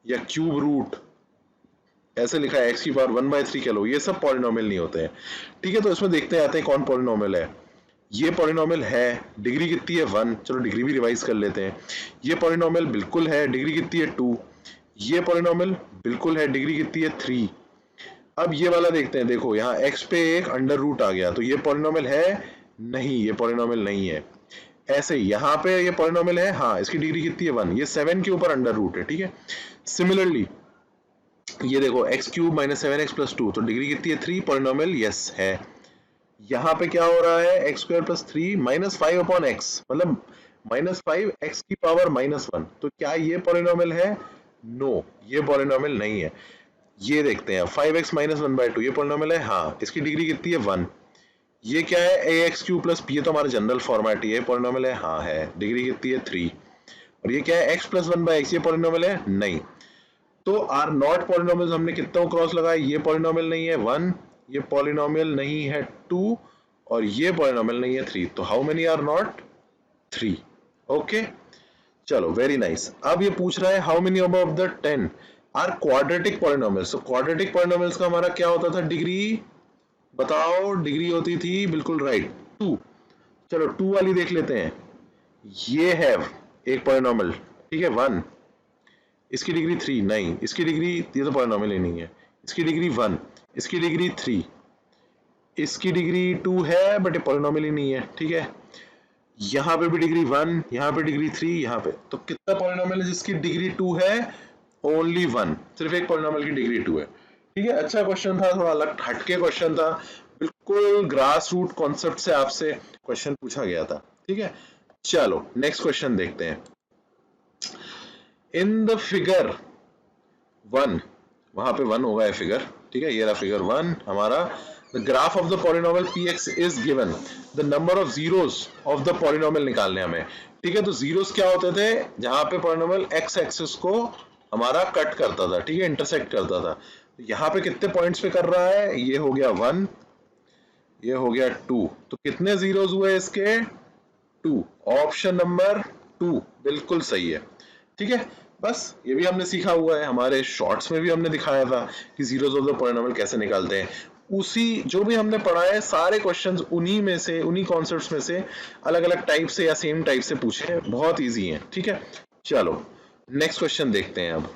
या क्यूब रूट ऐसे लिखा है, x की पावर 1/3 कह लो, ये सब पॉलिनोमियल नहीं होते हैं, ठीक है। तो इसमें देखते आते हैं कौन पॉलिनोमियल है। ये पॉलिनोमियल है, डिग्री कितनी है 1, चलो डिग्री भी रिवाइज कर लेते हैं। ये पॉलिनोमियल बिल्कुल है, डिग्री कितनी है 2। ये पॉलिनोमियल बिल्कुल है, डिग्री कितनी है 3। अब ये वाला देखते हैं, देखो यहाँ x पे एक अंडर रूट आ गया, तो ये पॉलिनोमियल है नहीं, ये पॉलिनोमियल नहीं है। ऐसे यहाँ पे ये पॉलिनोमियल है, हाँ, इसकी डिग्री कितनी है 1, ये 7 के ऊपर अंडर रूट है, ठीक है। सिमिलरली ये देखो x cube minus 7x plus 2, तो डिग्री कितनी है 3, पॉलिनोमियल यस है। यहाँ पे क्या हो रहा है x square plus 3 minus 5 upon x, मतलब माइनस 5 x की पावर माइनस 1, तो क्या ये पॉलिनोमियल है, नो, ये पॉलिनोमियल नहीं है। ये देखते हैं 5x माइनस 1/2, ये पॉलिनोमियल है, हाँ, इसकी डिग्री कितनी है 1। ये क्या है ax क्यूब प्लस p, ये तो हमारा जनरल फॉर्मेट ही है, पॉलिनोमियल है, हाँ है, डिग्री कितनी है 3। और ये क्या है x प्लस 1/x, ये पॉलिनोमियल है नहीं। तो आर नॉट पॉलिनोमियल्स हमने कितना क्रॉस लगाया, ये पॉलिनोमियल नहीं है 1, ये पॉलिनोमियल नहीं है 2 और ये पॉलिनोमियल नहीं है 3। तो how many are not, 3, okay. चलो वेरी नाइस। अब ये पूछ रहा है how many of the 10 are quadratic polynomials. तो क्वाड्रेटिक पॉलिनोमियल्स का हमारा क्या होता था, डिग्री बताओ, डिग्री होती थी, बिल्कुल राइट, 2। चलो 2 वाली देख लेते हैं। ये है एक पॉलिनोमियल, ठीक है 1, इसकी डिग्री 3 नहीं, इसकी डिग्री, ये तो पॉलिनोमियल ही नहीं है, इसकी डिग्री 1, इसकी डिग्री 3, इसकी डिग्री 2 है बट ये पॉलिनोमियल ही नहीं है, ठीक है। यहाँ पे भी डिग्री 1, यहाँ पे डिग्री 3, यहाँ पे, तो कितना पॉलिनोमियल है जिसकी डिग्री 2 है, ओनली 1, सिर्फ एक पॉलिनोमियल की डिग्री 2 है, ठीक है। अच्छा क्वेश्चन था, थोड़ा अलग हटके क्वेश्चन था, बिल्कुल ग्रास रूट कॉन्सेप्ट से आपसे क्वेश्चन पूछा गया था, ठीक है। चलो नेक्स्ट क्वेश्चन देखते हैं। इन द फिगर 1, वहां पे 1 होगा फिगर, ठीक है, ये रहा फिगर 1 हमारा। The graph of the polynomial px is given, the number of zeros of the polynomial निकालने हमें, ठीक है। तो जीरोस क्या होते थे, जहां पे पॉलिनोमियल x एक्सिस को हमारा कट करता था, ठीक है, इंटरसेक्ट करता था। यहाँ पे कितने पॉइंट्स पे कर रहा है, ये हो गया 1, ये हो गया 2, तो कितने जीरोस हुए इसके, 2, ऑप्शन नंबर 2 बिल्कुल सही है, ठीक है। बस ये भी हमने सीखा हुआ है, हमारे शॉर्ट्स में भी हमने दिखाया था कि जीरोस ऑफ द पॉलिनोमियल कैसे निकालते हैं। उसी जो भी हमने पढ़ा है सारे क्वेश्चंस उन्हीं में से, उन्हीं कॉन्सेप्ट्स में से अलग अलग टाइप से या सेम टाइप से पूछे हैं, बहुत इजी है, ठीक है। चलो नेक्स्ट क्वेश्चन देखते हैं। अब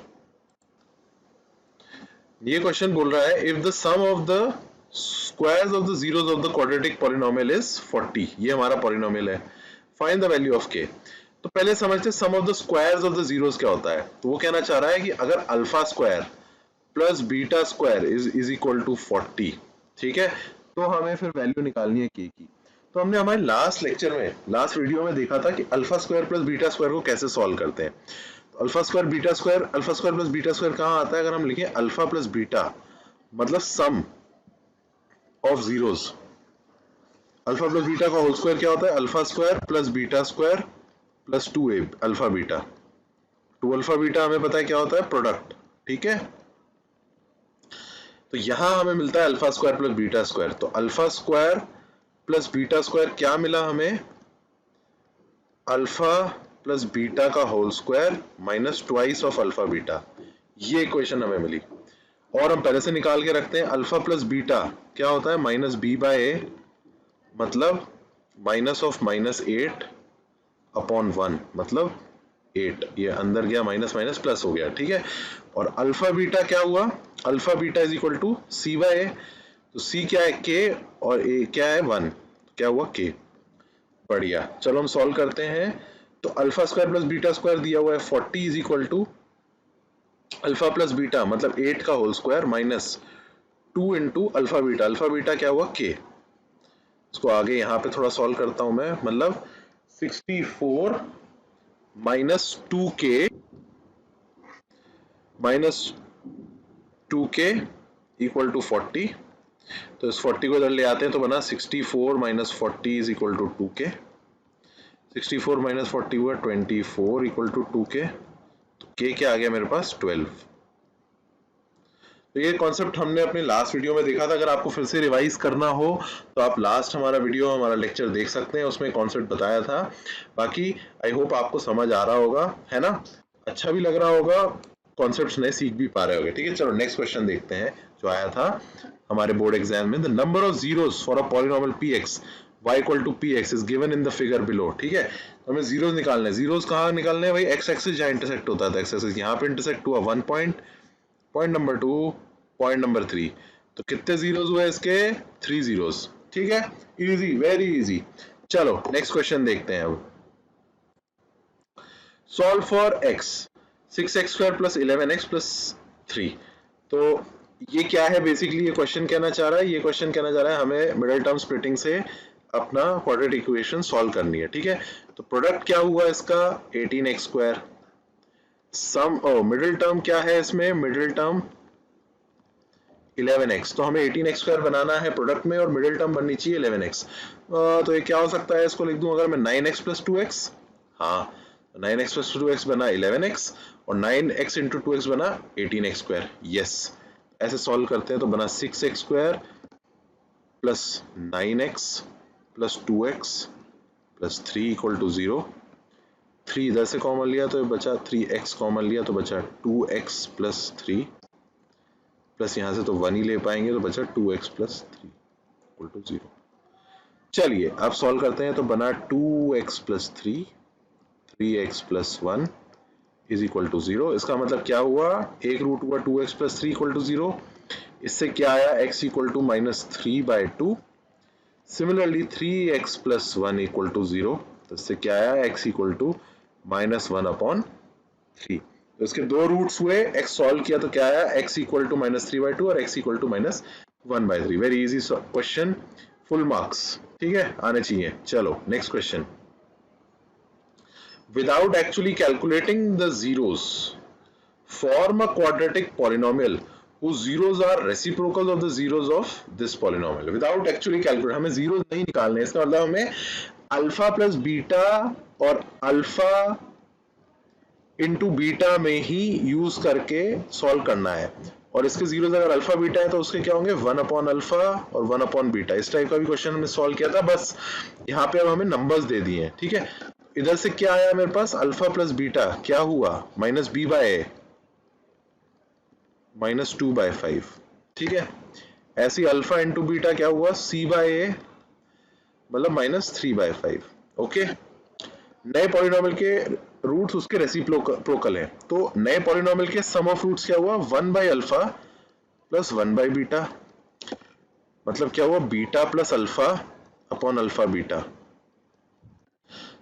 ये क्वेश्चन बोल रहा है if the sum of the squares of the zeros of the quadratic polynomial is 40, ये हमारा पॉलिनोमियल है, find the value of k। तो पहले समझते sum of the squares of the zeros क्या होता है। तो वो कहना चाह रहा है कि अगर alpha square plus beta square is equal to 40, ठीक है, तो हमें फिर वैल्यू निकालनी है k की। तो हमने हमारे लास्ट लेक्चर में, लास्ट वीडियो में देखा था कि alpha square plus beta square को कैसे सॉल्व करते हैं। तो alpha square beta square, alpha square plus beta square कहाँ आता है, अगर हम लिखें अल्फा प्लस बीटा मतलब sum of zeros, alpha plus beta का होल स्क्वायर क्या होता है, alpha square plus beta square plus 2a alpha beta. 2 alpha beta हमें पता है क्या होता है, प्रोडक्ट, ठीक है। तो यहां हमें मिलता है alpha square plus beta square, तो alpha square plus beta square क्या मिला हमें, अल्फा प्लस बीटा का whole square minus twice of alpha beta, ये इक्वेशन हमें मिली। और हम पहले से निकाल के रखते हैं अल्फा प्लस बीटा क्या होता है, माइनस बी बाय ए, मतलब माइनस ऑफ माइनस 8 अपॉन 1 मतलब 8, ये अंदर गया माइनस माइनस प्लस हो गया, ठीक है। और अल्फा बीटा क्या हुआ, alpha beta is equal to C by A, तो सी क्या है k और a क्या है 1, तो क्या हुआ k। बढ़िया, चलो हम सॉल्व करते हैं। तो alpha square plus beta square दिया हुआ है 40 is equal to alpha plus beta मतलब 8 का whole square minus 2 into alpha beta, alpha beta क्या हुआ k। इसको आगे यहाँ पे थोड़ा सॉल्व करता हूं मैं, मतलब 64 माइनस 2k इक्वल टू 40, तो इस 40 को इधर ले आते हैं तो बना 64 minus 40 is equal to 2k, 64 minus 40 हुआ 24 इक्वल टू 2k, तो k क्या आ गया मेरे पास 12। तो ये कॉन्सेप्ट हमने अपने लास्ट वीडियो में देखा था, अगर आपको फिर से रिवाइज करना हो तो आप लास्ट हमारा वीडियो, हमारा लेक्चर देख सकते हैं, उसमें कॉन्सेप्ट बताया था। बाकी आई होप आपको समझ आ रहा होगा, है ना, अच्छा भी लग रहा होगा, कॉन्सेप्ट्स नए सीख भी पा रहे होंगे, ठीक है। चलो नेक्स्ट क्वेश्चन देखते हैं जो आया था हमारे बोर्ड एग्जाम में। The number of zeros for a polynomial px y equal to px is given in the figure below, ठीक है। तो हमें जीरोस निकालने हैं, जीरोस कहाँ निकालने हैं भाई, x एक्सिस जहाँ इंटरसेक्ट होता है, x एक्सिस यहाँ पे इंटरसेक्ट हुआ 1 point, point number 2, point number 3, तो कितने जीरोस हुए इसके, 3 जीरोस, ठीक है। Easy, very easy. चलो नेक्स्ट क्वेश्चन देखते हैं। अब solve for x 6x square plus 11x plus 3, तो ये क्या है बेसिकली, ये क्वेश्चन कहना चाह रहा है, ये क्वेश्चन कहना चाह रहा है हमें मिडिल टर्म स्प्लिटिंग से अपना क्वाड्रेटिक इक्वेशन सॉल्व करनी है, ठीक है। तो प्रोडक्ट क्या हुआ इसका 18x square, some middle term क्या है इसमें, मिडिल टर्म 11x, तो हमें 18x स्क्वायर बनाना है प्रोडक्ट में और मिडिल टर्म बननी चाहिए 11x। तो ये क्या हो सकता है, इसको लिख दूं अगर मैं 9x प्लस 2x, हाँ 9x प्लस 2x बना 11x और 9x इंटू 2x बना 18x स्क्वायर, यस। ऐसे सॉल्व करते हैं तो बना 6x square plus 9x plus 2x plus 3 equal to 0, 3 इधर से कॉमन लिया तो बचा 3x, कॉमन लिया तो बचा 2x प्लस 3, प्लस यहाँ से तो 1 ही ले पाएंगे तो बचा 2x प्लस 3 इक्वल टू 0। चलिए अब सॉल्व करते हैं तो बना 2x plus 3, 3x plus 1 is equal to 0। इसका मतलब क्या हुआ, एक रूट हुआ 2x प्लस 3 इक्वल टू 0, इससे क्या आया x equal to minus 3 by 2। Similarly 3x plus 1 equal to 0, तो इससे क्या आया x equal to minus 1 upon 3। तो इसके दो रूट्स हुए, x सॉल्व किया तो क्या आया, x equal to minus 3 by 2 और x equal to minus 1 by 3। Very easy question, full marks, ठीक है, आने चाहिए। चलो next question. Without actually calculating the zeros, form a quadratic polynomial whose zeros are reciprocals of the zeros of this polynomial without actually calculate. हमें zeros नहीं निकालने, इसका मतलब हमें अल्फा प्लस बीटा और अल्फा इंटू बीटा में ही यूज करके सॉल्व करना है। और इसके जीरोस अगर अल्फा बीटा है तो उसके क्या होंगे 1 अपॉन अल्फा और 1 अपॉन बीटा। इस टाइप का भी क्वेश्चन हमने सॉल्व किया था, बस यहाँ पे अब हमें नंबर्स दे दिए हैं। ठीक है, इधर से क्या आया मेरे पास अल्फा प्लस बीटा क्या हुआ माइनस बी बाय ए माइनस 2/5। ठीक है, ऐसी अल्फा इंटू बीटा क्या हुआ सी बाय ए मतलब माइनस 3/5। ओके, नए पॉलिनोमियल के रूट्स उसके रेसिप्रोकल हैं, तो नए पॉलिनोमियल के सम ऑफ रूट्स क्या हुआ 1 by alpha plus 1 by beta, मतलब क्या हुआ beta plus alpha upon alpha beta.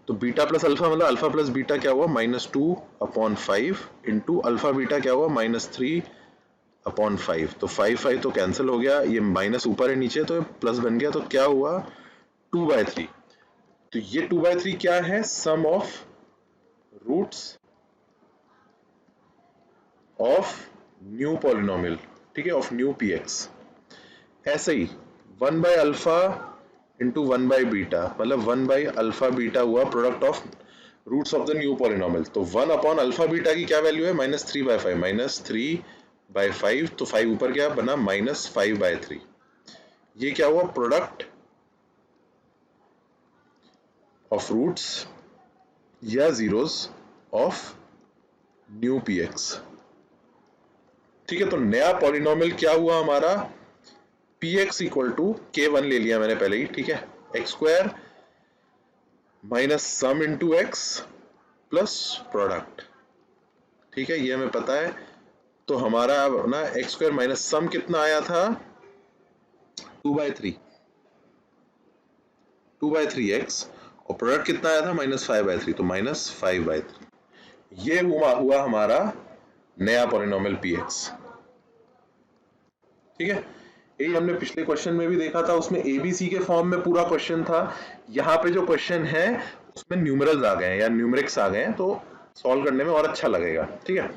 तो बीटा प्लस अल्फा मतलब अल्फा प्लस बीटा क्या हुआ -2/5 इंटू अल्फा बीटा क्या हुआ -3/5। तो 5 तो कैंसिल हो गया, ये माइनस ऊपर है नीचे तो प्लस बन गया, तो क्या हुआ 2/3। तो ये 2/3 क्या है sum of roots of new polynomial. ठीक है, ऑफ न्यू px। ऐसे ही 1 by alpha into 1 by beta मतलब 1 बाय अल्फा बीटा हुआ product of roots of the new polynomial. तो 1 अपॉन अल्फा बीटा की क्या वैल्यू है -3/5 तो 5 ऊपर क्या बना -5/3। ये क्या हुआ प्रोडक्ट ऑफ रूट्स या जीरोस ऑफ न्यू px। ठीक है, तो नया पॉलिनोमियल क्या हुआ हमारा px इक्वल टू k1 ले लिया मैंने पहले ही। ठीक है, x square minus sum into x plus product. ठीक है, ये हमें पता है। तो हमारा ना एक्स स्क्वायर माइनस सम कितना आया था 2/3x और प्रोडक्ट कितना आया था -5/3 तो -5/3। ये हुआ हमारा नया पॉलिनोमियल px। ठीक है, यही हमने पिछले क्वेश्चन में भी देखा था, उसमें एबीसी के फॉर्म में पूरा क्वेश्चन था। यहाँ पे जो क्वेश्चन है उसमें न्यूमरल्स आ गए हैं या न्यूमेरिक्स आ गए हैं, तो सॉल्व करने में और अच्छा लगेगा। ठीक है,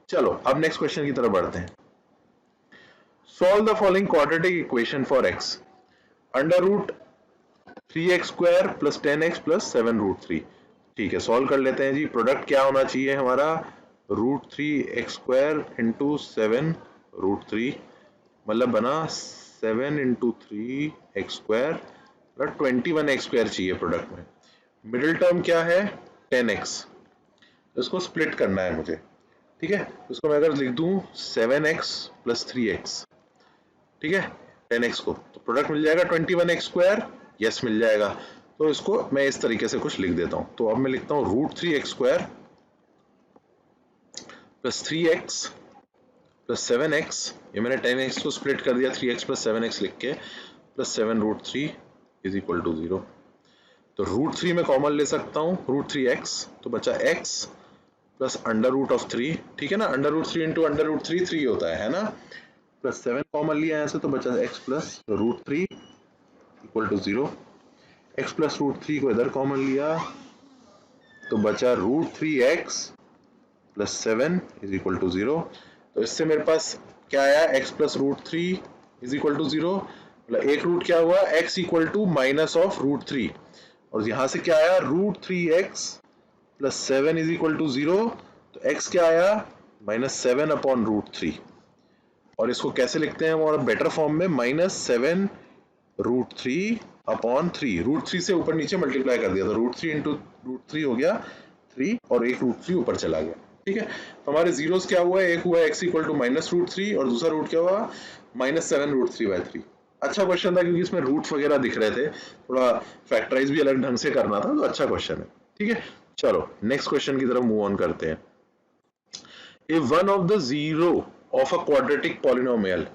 चलो अब नेक्स्ट क्वेश्चन की तरफ बढ़ते हैं। Solve the following quadratic equation for x under root 3x² plus 10x plus 7√3। ठीक है, सॉल्व कर लेते हैं जी। प्रोडक्ट क्या होना चाहिए हमारा √3x² इंटू 7√3 मतलब बना 7 इंटू 3x² मतलब 21x² चाहिए प्रोडक्ट में। मिडिल टर्म क्या है 10x, इसको स्प्लिट करना है मुझे। ठीक है, उसको मैं अगर लिख दूं 7x प्लस 3x, ठीक है 10x को, तो प्रोडक्ट मिल जाएगा 21x²। यस मिल जाएगा। तो इसको मैं इस तरीके से कुछ लिख देता हूं। तो अब मैं लिखता हूं √3x² plus 3x plus 7x, ये मैंने 10x को स्प्लिट कर दिया 3x प्लस 7x लिख के, प्लस 7√3 इज इक्वल टू 0। तो √3 में कॉमन ले सकता हूँ √3x, तो बचा x plus under root of 3। ठीक है ना, under root 3 into under root 3 3 होता है ना, प्लस 7 कॉमन लिया यहाँ से तो बचा x plus √3 equal to 0। x plus √3 को इधर कॉमन लिया तो बचा √3x plus 7 is equal to 0। तो इससे मेरे पास क्या आया x plus √3 is equal to 0, मतलब एक रूट क्या हुआ x equal to minus of √3 और यहाँ से क्या आया √3x plus 7 is equal to 0। तो x क्या आया -7 अपॉन √3 और इसको कैसे लिखते हैं और बेटर फॉर्म में -7√3 अपॉन 3। √3 से ऊपर नीचे मल्टीप्लाई कर दिया तो √3 इंटू √3 हो गया 3 और एक √3 ऊपर चला गया। ठीक है, तो हमारे जीरोस क्या हुआ, एक हुआ x इक्वल टू -√3 और दूसरा रूट क्या हुआ -7√3/3। अच्छा क्वेश्चन था क्योंकि इसमें रूट्स वगैरह दिख रहे थे, थोड़ा फैक्टराइज भी अलग ढंग से करना था, तो अच्छा क्वेश्चन है। ठीक है, चलो नेक्स्ट क्वेश्चन की तरफ मूव ऑन करते हैं। If one of the zero of a quadratic polynomial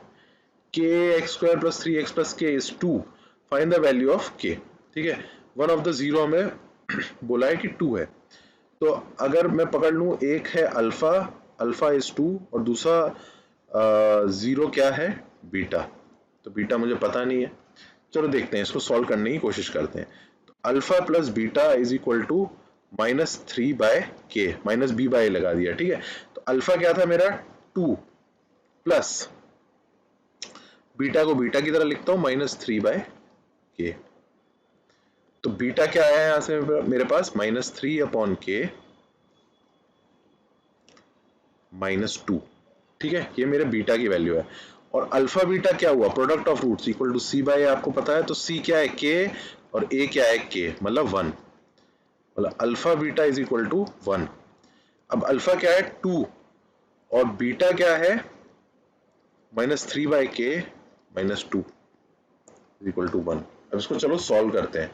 kx² plus 3x plus k is 2, find the value of k। ठीक है, वन ऑफ द जीरो हमें बोला है कि 2 है, तो अगर मैं पकड़ लूं एक है अल्फा, अल्फा इज 2 और दूसरा जीरो क्या है बीटा, तो बीटा मुझे पता नहीं है। चलो देखते हैं, इसको सॉल्व करने की कोशिश करते हैं। तो alpha plus beta is equal to -3/k, -b/a लगा दिया। ठीक है, तो अल्फा क्या था मेरा 2 प्लस बीटा को बीटा की तरह लिखता हूं -3/k। तो बीटा क्या आया यहां से मेरे पास -3/k -2। ठीक है, ये मेरे बीटा की वैल्यू है। और अल्फा बीटा क्या हुआ, product of roots equal to c/a आपको पता है, तो c क्या है k और a क्या है k, मतलब 1, मतलब alpha beta is equal to 1। अब अल्फा क्या है 2 और बीटा क्या है -3/k -2 इज इक्वल टू 1। अब इसको चलो सॉल्व करते हैं।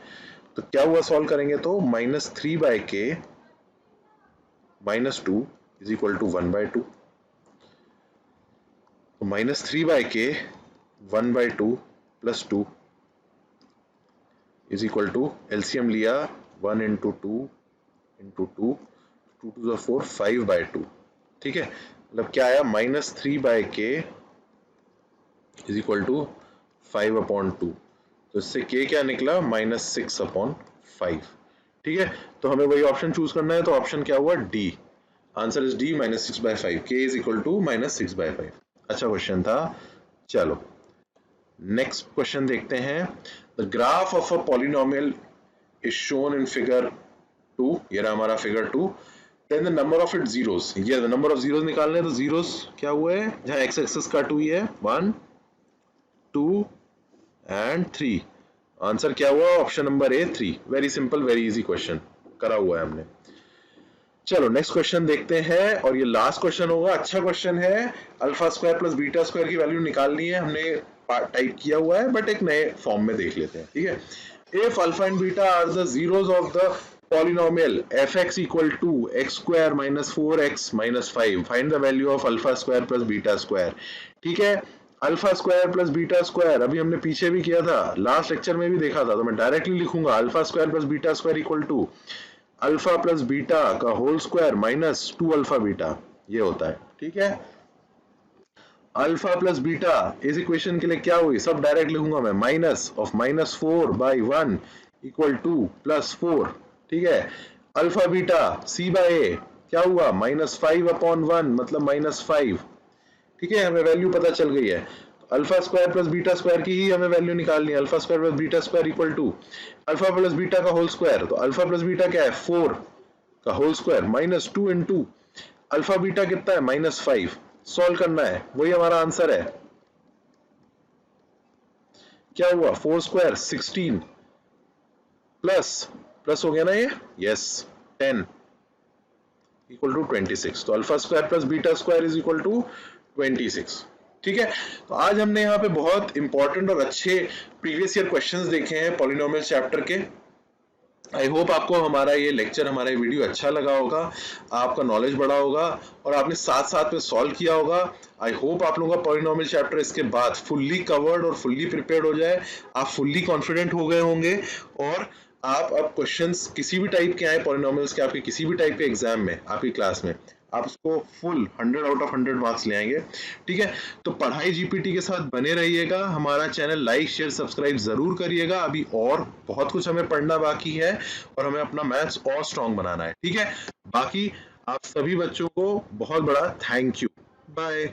तो क्या हुआ सॉल्व करेंगे तो -3/k -2 इज इक्वल टू 1/2। तो -3/k 1/2 plus 2 is equal to, LCM लिया 1 इंटू 2 इंटू 2, 2 टू 4, 5/2। ठीक है, मतलब क्या आया -3/k इज इक्वल टू 5/2। तो इससे k क्या निकला -6/5। ठीक है, तो हमें वही ऑप्शन चूज करना है, तो ऑप्शन क्या हुआ D. Answer is D -6/5। k is equal to -6/5। अच्छा क्वेश्चन था। चलो नेक्स्ट क्वेश्चन देखते हैं। The graph of a polynomial is shown in figure 2। ये रहा हमारा figure 2। Then the number of its zeros, ये नंबर ऑफ जीरोस निकालने हैं। तो जीरोस क्या हुए हैं, जहां एक्स एक्सिस कट हुई है 1 2 एंड 3। आंसर क्या हुआ, option number A 3। Very simple, very easy question करा हुआ है हमने। चलो नेक्स्ट क्वेश्चन देखते हैं, और ये लास्ट क्वेश्चन होगा। अच्छा क्वेश्चन है, alpha square plus beta square की वैल्यू निकालनी है। हमने टाइप किया हुआ है बट एक नए फॉर्म में देख लेते हैं। ठीक है, if alpha and beta are the zeros of the polynomial fx equal to x square minus 4x minus 5, find the value of alpha square plus beta square. ठीक है, alpha square plus beta square अभी हमने पीछे भी किया था, लास्ट लेक्चर में भी देखा था। तो मैं डायरेक्टली लिखूंगा alpha square plus beta square equal to alpha plus beta का whole square minus 2 alpha beta, ये होता है। ठीक है, अल्फा प्लस बीटा इस इक्वेशन के लिए क्या हुई, सब डायरेक्ट लिखूंगा मैं, माइनस ऑफ -4/1 इक्वल टू +4। ठीक है, अल्फा बीटा c/a क्या हुआ -5/1 मतलब -5। ठीक है, हमें वैल्यू पता चल गई है। Alpha square plus beta square की ही हमें वैल्यू निकालनी है। Alpha square plus beta square equal to alpha plus beta का होल स्क्वायर। तो अल्फा प्लस बीटा क्या है 4 का whole square -2 into alpha beta कितना है -5। सॉल्व करना है, वही हमारा आंसर है। क्या हुआ 4 स्क्वायर 16 प्लस हो गया ना ये, यस 10 इक्वल टू 26। तो alpha square plus beta square is equal to 26। ठीक है, तो आज हमने यहाँ पे बहुत इंपॉर्टेंट और अच्छे प्रीवियस ईयर क्वेश्चंस देखे हैं पॉलिनोमियल चैप्टर के। आई होप आपको हमारा ये लेक्चर, हमारा ये वीडियो अच्छा लगा होगा, आपका नॉलेज बढ़ा होगा और आपने साथ साथ में सॉल्व किया होगा। आई होप आप लोगों का पॉलिनोमियल चैप्टर इसके बाद फुल्ली कवर्ड और फुल्ली प्रिपेयर्ड हो जाए, आप फुल्ली कॉन्फिडेंट हो गए होंगे और आप अब क्वेश्चंस किसी भी टाइप के आए पॉलिनोमियल्स के, आपके किसी भी टाइप के एग्जाम में, आपकी क्लास में, आप उसको फुल 100 आउट ऑफ 100 मार्क्स ले आएंगे। ठीक है, तो पढ़ाई जीपीटी के साथ बने रहिएगा। हमारा चैनल लाइक शेयर सब्सक्राइब जरूर करिएगा। अभी और बहुत कुछ हमें पढ़ना बाकी है और हमें अपना मैथ्स और स्ट्रॉन्ग बनाना है। ठीक है, बाकी आप सभी बच्चों को बहुत बड़ा थैंक यू। बाय।